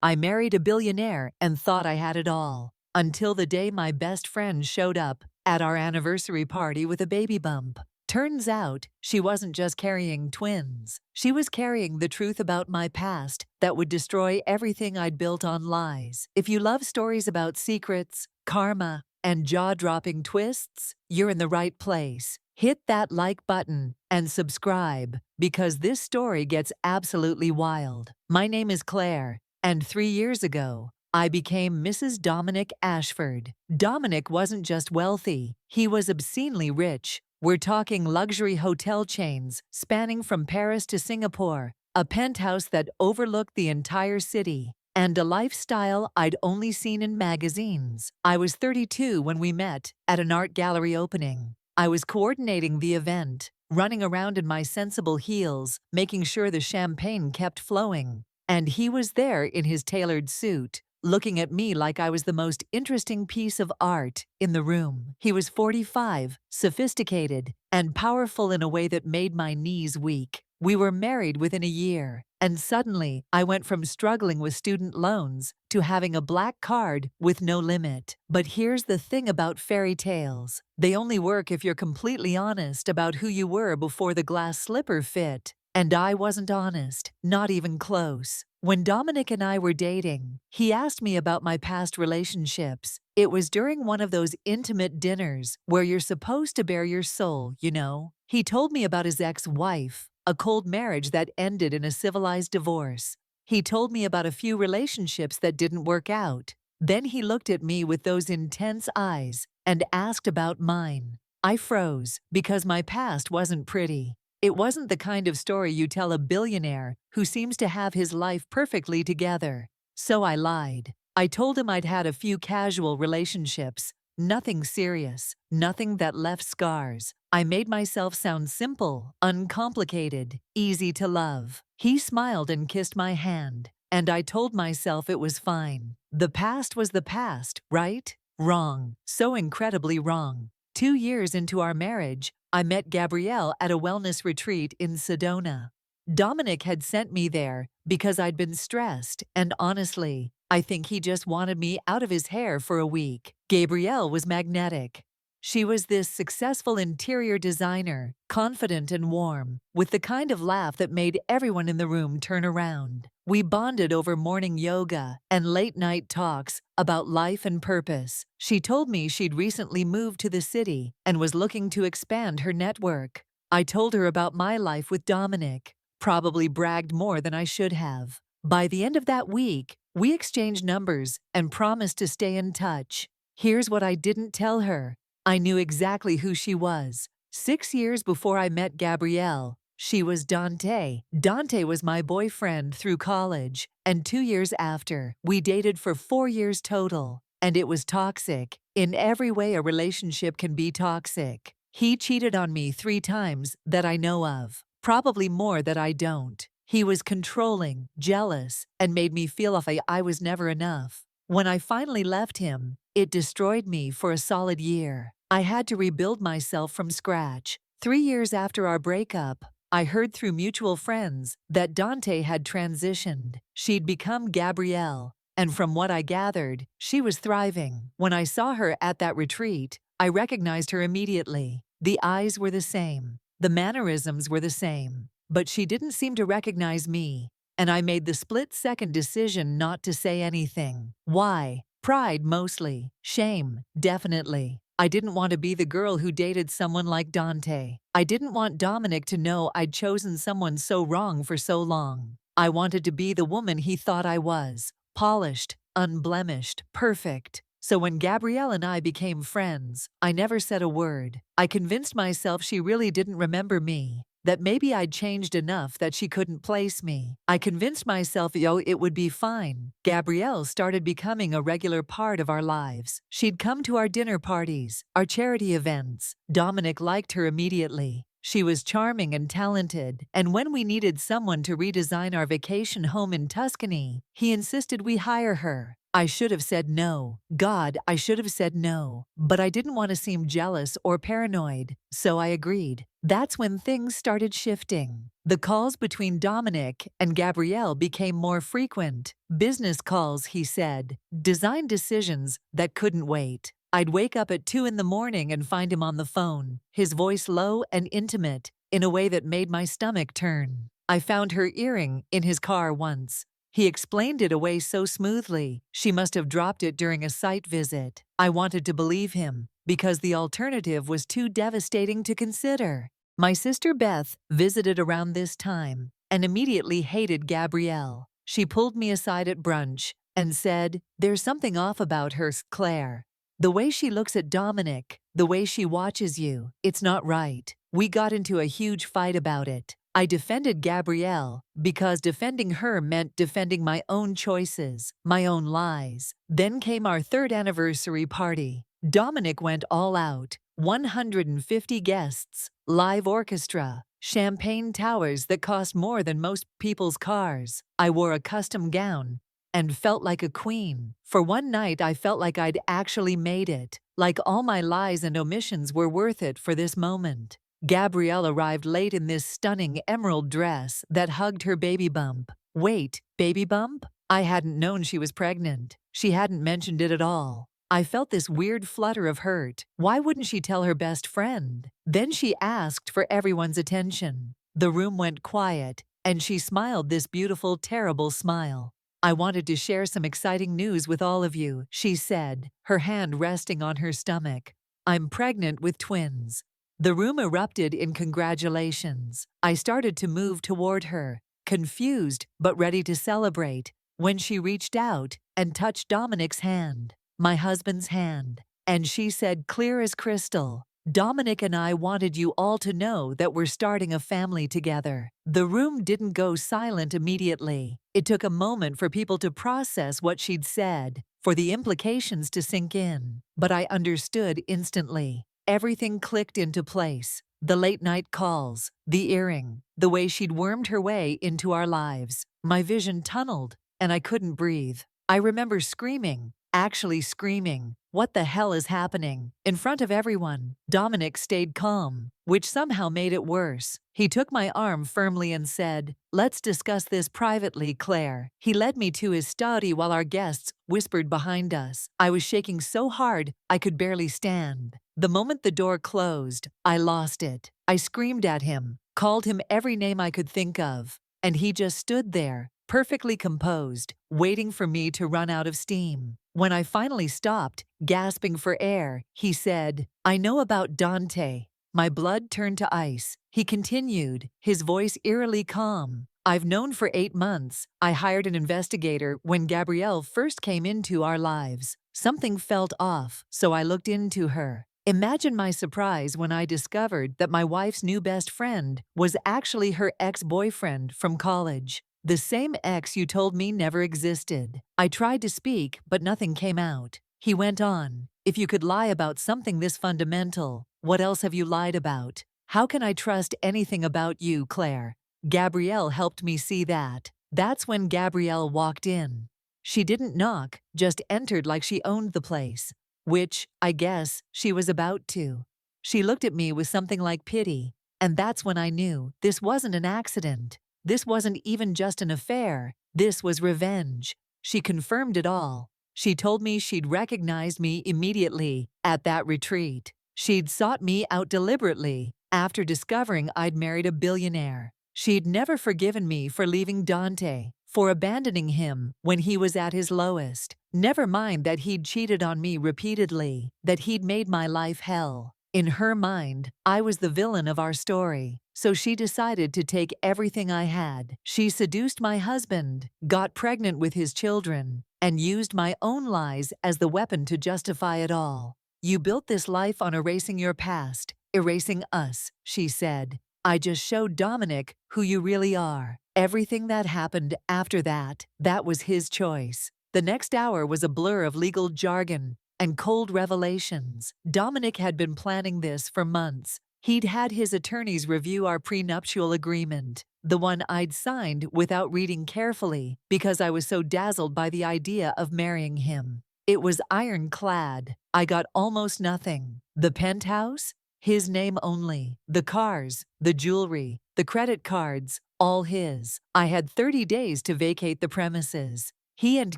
I married a billionaire and thought I had it all. Until the day my best friend showed up at our anniversary party with a baby bump. Turns out, she wasn't just carrying twins. She was carrying the truth about my past that would destroy everything I'd built on lies. If you love stories about secrets, karma, and jaw-dropping twists, you're in the right place. Hit that like button and subscribe, because this story gets absolutely wild. My name is Claire, and 3 years ago, I became Mrs. Dominic Ashford. Dominic wasn't just wealthy, he was obscenely rich. We're talking luxury hotel chains spanning from Paris to Singapore, a penthouse that overlooked the entire city, and a lifestyle I'd only seen in magazines. I was 32 when we met at an art gallery opening. I was coordinating the event, running around in my sensible heels, making sure the champagne kept flowing. And he was there in his tailored suit, looking at me like I was the most interesting piece of art in the room. He was 45, sophisticated, and powerful in a way that made my knees weak. We were married within a year, and suddenly I went from struggling with student loans to having a black card with no limit. But here's the thing about fairy tales. They only work if you're completely honest about who you were before the glass slipper fit. And I wasn't honest, not even close. When Dominic and I were dating, he asked me about my past relationships. It was during one of those intimate dinners where you're supposed to bare your soul, you know. He told me about his ex-wife, a cold marriage that ended in a civilized divorce. He told me about a few relationships that didn't work out. Then he looked at me with those intense eyes and asked about mine. I froze because my past wasn't pretty. It wasn't the kind of story you tell a billionaire who seems to have his life perfectly together. So I lied. I told him I'd had a few casual relationships, nothing serious, nothing that left scars. I made myself sound simple, uncomplicated, easy to love. He smiled and kissed my hand, and I told myself it was fine. The past was the past, right? Wrong. So incredibly wrong. 2 years into our marriage, I met Gabrielle at a wellness retreat in Sedona. Dominic had sent me there because I'd been stressed, and honestly, I think he just wanted me out of his hair for a week. Gabrielle was magnetic. She was this successful interior designer, confident and warm, with the kind of laugh that made everyone in the room turn around. We bonded over morning yoga and late-night talks about life and purpose. She told me she'd recently moved to the city and was looking to expand her network. I told her about my life with Dominic, probably bragged more than I should have. By the end of that week, we exchanged numbers and promised to stay in touch. Here's what I didn't tell her. I knew exactly who she was. 6 years before I met Gabrielle, she was Dante. Dante was my boyfriend through college, and 2 years after, we dated for 4 years total. And it was toxic. In every way a relationship can be toxic. He cheated on me 3 times that I know of, probably more that I don't. He was controlling, jealous, and made me feel like I was never enough. When I finally left him, it destroyed me for a solid year. I had to rebuild myself from scratch. 3 years after our breakup, I heard through mutual friends that Dante had transitioned. She'd become Gabrielle, and from what I gathered, she was thriving. When I saw her at that retreat, I recognized her immediately. The eyes were the same. The mannerisms were the same. But she didn't seem to recognize me, and I made the split-second decision not to say anything. Why? Pride mostly. Shame, definitely. I didn't want to be the girl who dated someone like Dante. I didn't want Dominic to know I'd chosen someone so wrong for so long. I wanted to be the woman he thought I was. Polished, unblemished, perfect. So when Gabrielle and I became friends, I never said a word. I convinced myself she really didn't remember me, that maybe I'd changed enough that she couldn't place me. I convinced myself, it would be fine. Gabrielle started becoming a regular part of our lives. She'd come to our dinner parties, our charity events. Dominic liked her immediately. She was charming and talented, and when we needed someone to redesign our vacation home in Tuscany, he insisted we hire her. I should have said no. God, I should have said no. But I didn't want to seem jealous or paranoid, so I agreed. That's when things started shifting. The calls between Dominic and Gabrielle became more frequent. Business calls, he said. Design decisions that couldn't wait. I'd wake up at 2 in the morning and find him on the phone, his voice low and intimate, in a way that made my stomach turn. I found her earring in his car once. He explained it away so smoothly, she must have dropped it during a site visit. I wanted to believe him, because the alternative was too devastating to consider. My sister Beth visited around this time and immediately hated Gabrielle. She pulled me aside at brunch and said, "There's something off about her, Claire. The way she looks at Dominic, the way she watches you, it's not right." We got into a huge fight about it. I defended Gabrielle because defending her meant defending my own choices, my own lies. Then came our 3rd anniversary party. Dominic went all out. 150 guests, live orchestra, champagne towers that cost more than most people's cars. I wore a custom gown and felt like a queen. For one night, I felt like I'd actually made it, like all my lies and omissions were worth it for this moment. Gabrielle arrived late in this stunning emerald dress that hugged her baby bump. Wait, baby bump? I hadn't known she was pregnant. She hadn't mentioned it at all. I felt this weird flutter of hurt. Why wouldn't she tell her best friend? Then she asked for everyone's attention. The room went quiet, and she smiled this beautiful, terrible smile. "I wanted to share some exciting news with all of you," she said, her hand resting on her stomach. "I'm pregnant with twins." The room erupted in congratulations. I started to move toward her, confused but ready to celebrate, when she reached out and touched Dominic's hand, my husband's hand, and she said clear as crystal, "Dominic and I wanted you all to know that we're starting a family together." The room didn't go silent immediately. It took a moment for people to process what she'd said, for the implications to sink in. But I understood instantly. Everything clicked into place. The late-night calls, the earring, the way she'd wormed her way into our lives. My vision tunneled, and I couldn't breathe. I remember screaming, actually screaming, "What the hell is happening?" In front of everyone. Dominic stayed calm, which somehow made it worse. He took my arm firmly and said, "Let's discuss this privately, Claire." He led me to his study while our guests whispered behind us. I was shaking so hard I could barely stand. The moment the door closed, I lost it. I screamed at him, called him every name I could think of, and he just stood there, perfectly composed, waiting for me to run out of steam. When I finally stopped, gasping for air, he said, "I know about Dante." My blood turned to ice. He continued, his voice eerily calm. "I've known for 8 months. I hired an investigator when Gabrielle first came into our lives. Something felt off, so I looked into her. Imagine my surprise when I discovered that my wife's new best friend was actually her ex-boyfriend from college. The same ex you told me never existed." I tried to speak, but nothing came out. He went on, "If you could lie about something this fundamental, what else have you lied about? How can I trust anything about you, Claire?" Gabrielle helped me see that. That's when Gabrielle walked in. She didn't knock, just entered like she owned the place, which, I guess, she was about to. She looked at me with something like pity, and that's when I knew this wasn't an accident. This wasn't even just an affair. This was revenge. She confirmed it all. She told me she'd recognized me immediately at that retreat. She'd sought me out deliberately after discovering I'd married a billionaire. She'd never forgiven me for leaving Dante, for abandoning him when he was at his lowest. Never mind that he'd cheated on me repeatedly, that he'd made my life hell. In her mind, I was the villain of our story, so she decided to take everything I had. She seduced my husband, got pregnant with his children, and used my own lies as the weapon to justify it all. "You built this life on erasing your past, erasing us," she said. "I just showed Dominic who you really are." Everything that happened after that, that was his choice. The next hour was a blur of legal jargon and cold revelations. Dominic had been planning this for months. He'd had his attorneys review our prenuptial agreement, the one I'd signed without reading carefully because I was so dazzled by the idea of marrying him. It was ironclad. I got almost nothing. The penthouse? His name only. The cars, the jewelry, the credit cards, all his. I had 30 days to vacate the premises. He and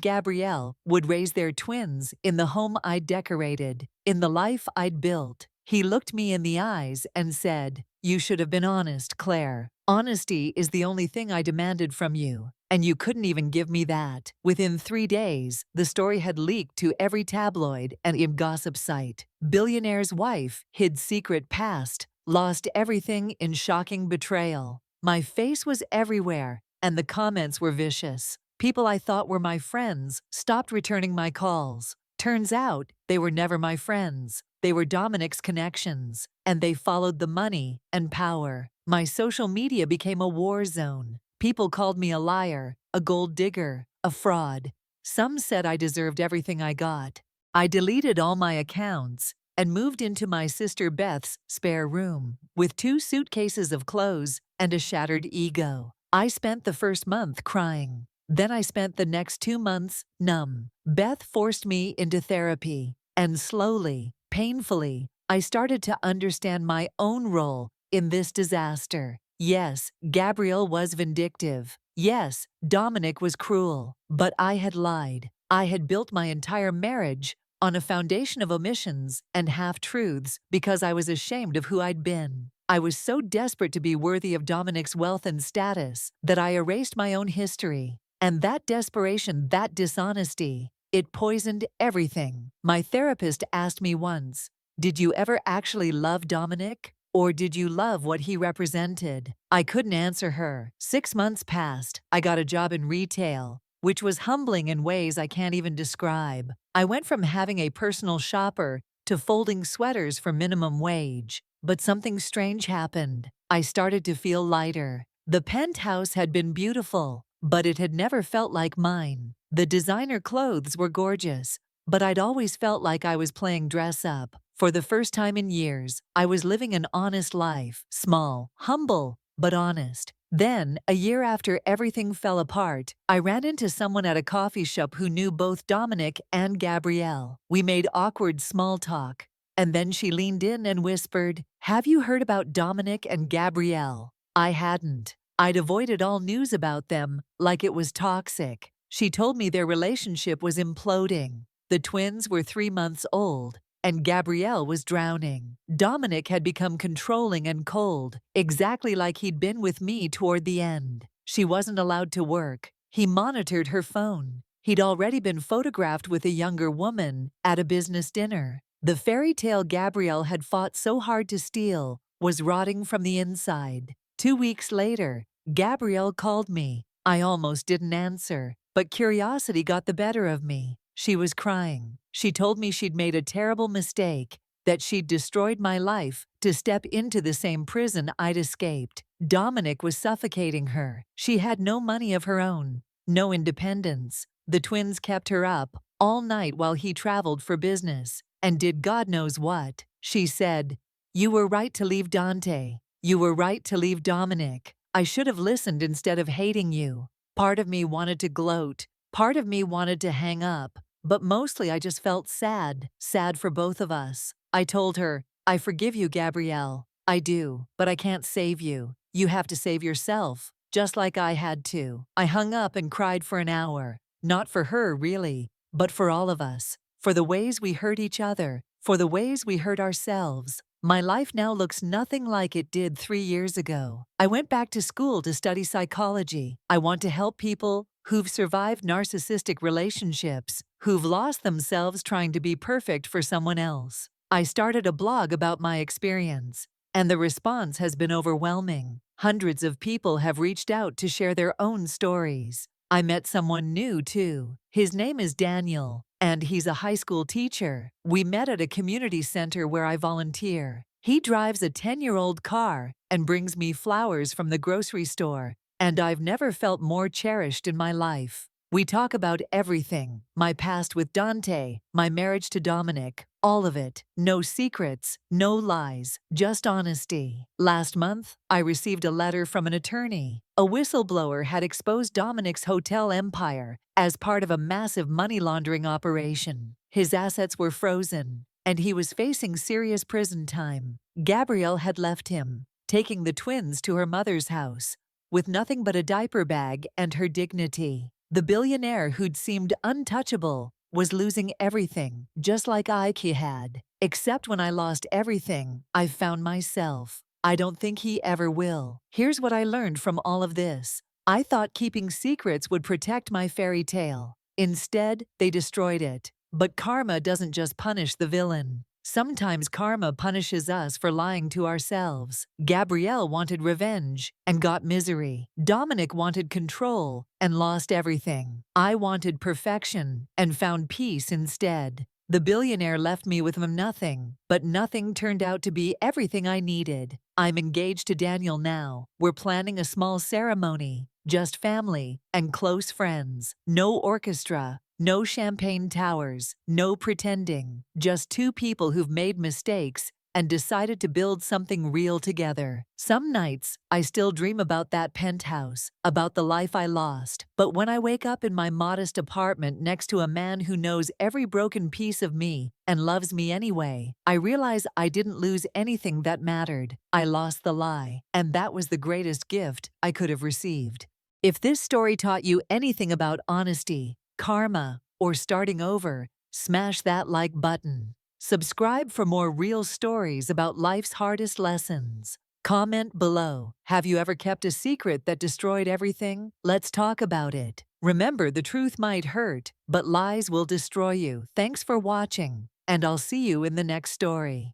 Gabrielle would raise their twins in the home I'd decorated, in the life I'd built. He looked me in the eyes and said, "You should have been honest, Claire. Honesty is the only thing I demanded from you, and you couldn't even give me that." Within 3 days, the story had leaked to every tabloid and gossip site. Billionaire's wife hid secret past, lost everything in shocking betrayal. My face was everywhere, and the comments were vicious. People I thought were my friends stopped returning my calls. Turns out, they were never my friends. They were Dominic's connections, and they followed the money and power. My social media became a war zone. People called me a liar, a gold digger, a fraud. Some said I deserved everything I got. I deleted all my accounts and moved into my sister Beth's spare room with 2 suitcases of clothes and a shattered ego. I spent the first month crying. Then I spent the next 2 months numb. Beth forced me into therapy, and slowly, painfully, I started to understand my own role in this disaster. Yes, Gabrielle was vindictive. Yes, Dominic was cruel. But I had lied. I had built my entire marriage on a foundation of omissions and half-truths because I was ashamed of who I'd been. I was so desperate to be worthy of Dominic's wealth and status that I erased my own history. And that desperation, that dishonesty, it poisoned everything. My therapist asked me once, "Did you ever actually love Dominic? Or did you love what he represented?" I couldn't answer her. 6 months passed. I got a job in retail, which was humbling in ways I can't even describe. I went from having a personal shopper to folding sweaters for minimum wage. But something strange happened. I started to feel lighter. The penthouse had been beautiful, but it had never felt like mine. The designer clothes were gorgeous, but I'd always felt like I was playing dress up. For the first time in years, I was living an honest life, small, humble, but honest. Then, a year after everything fell apart, I ran into someone at a coffee shop who knew both Dominic and Gabrielle. We made awkward small talk, and then she leaned in and whispered, "Have you heard about Dominic and Gabrielle?" I hadn't. I'd avoided all news about them like it was toxic. She told me their relationship was imploding. The twins were 3 months old, and Gabrielle was drowning. Dominic had become controlling and cold, exactly like he'd been with me toward the end. She wasn't allowed to work. He monitored her phone. He'd already been photographed with a younger woman at a business dinner. The fairy tale Gabrielle had fought so hard to steal was rotting from the inside. 2 weeks later, Gabrielle called me. I almost didn't answer, but curiosity got the better of me. She was crying. She told me she'd made a terrible mistake, that she'd destroyed my life to step into the same prison I'd escaped. Dominic was suffocating her. She had no money of her own, no independence. The twins kept her up all night while he traveled for business and did God knows what. She said, "You were right to leave Dante. You were right to leave Dominic. I should have listened instead of hating you." Part of me wanted to gloat. Part of me wanted to hang up. But mostly I just felt sad for both of us. I told her, "I forgive you, Gabrielle. I do, but I can't save you. You have to save yourself, just like I had to." I hung up and cried for an hour. Not for her, really, but for all of us. For the ways we hurt each other, for the ways we hurt ourselves. My life now looks nothing like it did 3 years ago. I went back to school to study psychology. I want to help people who've survived narcissistic relationships, who've lost themselves trying to be perfect for someone else. I started a blog about my experience, and the response has been overwhelming. Hundreds of people have reached out to share their own stories. I met someone new, too. His name is Daniel, and he's a high school teacher. We met at a community center where I volunteer. He drives a 10-year-old car and brings me flowers from the grocery store, and I've never felt more cherished in my life. We talk about everything: my past with Dante, my marriage to Dominic, all of it. No secrets, no lies, just honesty. Last month, I received a letter from an attorney. A whistleblower had exposed Dominic's hotel empire as part of a massive money laundering operation. His assets were frozen, and he was facing serious prison time. Gabrielle had left him, taking the twins to her mother's house, with nothing but a diaper bag and her dignity. The billionaire who'd seemed untouchable was losing everything, just like Ike had. Except when I lost everything, I found myself. I don't think he ever will. Here's what I learned from all of this. I thought keeping secrets would protect my fairy tale. Instead, they destroyed it. But karma doesn't just punish the villain. Sometimes karma punishes us for lying to ourselves. Gabrielle wanted revenge and got misery. Dominic wanted control and lost everything. I wanted perfection and found peace instead. The billionaire left me with nothing, but nothing turned out to be everything I needed. I'm engaged to Daniel now. We're planning a small ceremony, just family and close friends. No orchestra. No champagne towers, no pretending, just two people who've made mistakes and decided to build something real together. Some nights, I still dream about that penthouse, about the life I lost. But when I wake up in my modest apartment next to a man who knows every broken piece of me and loves me anyway, I realize I didn't lose anything that mattered. I lost the lie, and that was the greatest gift I could have received. If this story taught you anything about honesty, karma, or starting over, smash that like button. Subscribe for more real stories about life's hardest lessons. Comment below. Have you ever kept a secret that destroyed everything? Let's talk about it. Remember, the truth might hurt, but lies will destroy you. Thanks for watching, and I'll see you in the next story.